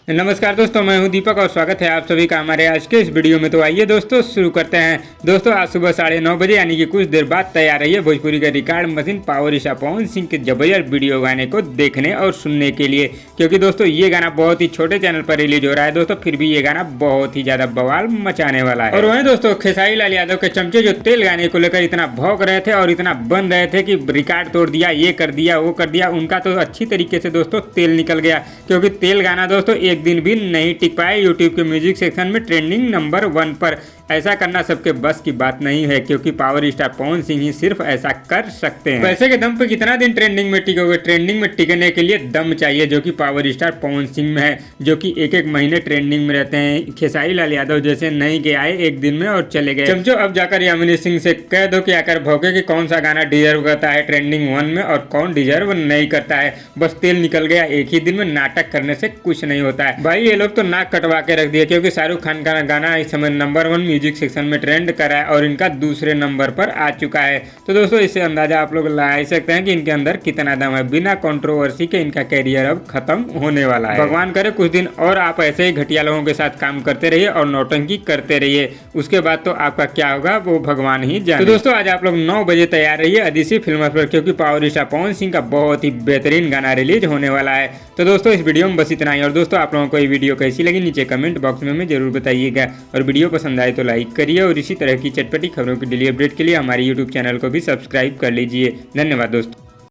नमस्कार दोस्तों, मैं हूं दीपक और स्वागत है आप सभी का हमारे आज के इस वीडियो में। तो आइए दोस्तों शुरू करते हैं। दोस्तों आज सुबह 9:30 बजे यानी कि कुछ देर बाद तैयार रही है भोजपुरी का record machine power star Pawan Singh के जबरदस्त वीडियो गाने को देखने और सुनने के लिए, क्योंकि दोस्तों ये गाना बहुत ही छोटे चैनल पर रिलीज हो रहा है दोस्तों, फिर भी ये गाना बहुत ही ज्यादा बवाल मचाने वाला है। और वहीं दोस्तों खेसारी लाल यादव के चमचे जो तेल गाने को लेकर इतना भौंक रहे थे और इतना बन रहे थे कि रिकॉर्ड तोड़ दिया, ये कर दिया वो कर दिया, उनका तो अच्छी तरीके से दोस्तों तेल निकल गया, क्योंकि तेल गाना दोस्तों एक दिन भी नहीं टिक पाया यूट्यूब के म्यूजिक सेक्शन में ट्रेंडिंग नंबर 1 पर। ऐसा करना सबके बस की बात नहीं है, क्योंकि पावर स्टार पवन सिंह ही सिर्फ ऐसा कर सकते हैं। पैसे के दम पे कितना दिन ट्रेंडिंग में टिकोगे? ट्रेंडिंग में टिकने के लिए दम चाहिए, जो कि पावर स्टार पवन सिंह में है, जो कि एक एक महीने ट्रेंडिंग में रहते हैं। खेसारी लाल यादव जैसे नहीं के आए एक दिन में और चले गए। चमचो अब जाकर यामिनी सिंह से कह दो कि आकर भौंके कि कौन सा गाना डिजर्व करता है ट्रेंडिंग 1 में और कौन डिजर्व नहीं करता है। बस तेल निकल गया एक ही दिन में, नाटक करने से कुछ नहीं होता है भाई। ये लोग तो नाक कटवा के रख दिए, क्योंकि शाहरुख खान का गाना इस समय नंबर 1 म्यूजिक सेक्शन में ट्रेंड करा है और इनका दूसरे नंबर पर आ चुका है। तो दोस्तों इससे अंदाजा आप लोग लगा ही सकते हैं कि इनके अंदर कितना दम है। बिना कंट्रोवर्सी के इनका कैरियर अब खत्म होने वाला है। भगवान करे कुछ दिन और आप ऐसे ही घटिया लोगों के साथ काम करते रहिए और नौटंकी करते रहिए, उसके बाद तो आपका क्या होगा वो भगवान ही जाने। तो दोस्तों आज आप लोग 9 बजे तैयार रहिए अदिति फिल्म पर, क्योंकि पावर स्टार पवन सिंह का बहुत ही बेहतरीन गाना रिलीज होने वाला है। तो दोस्तों इस वीडियो में बस इतना ही। और दोस्तों आप लोगों को ये वीडियो कैसी लगी नीचे कमेंट बॉक्स में हमें जरूर बताइएगा, और वीडियो पसंद आए तो लाइक करिए, और इसी तरह की चटपटी खबरों की डेली अपडेट के लिए हमारे यूट्यूब चैनल को भी सब्सक्राइब कर लीजिए। धन्यवाद दोस्तों।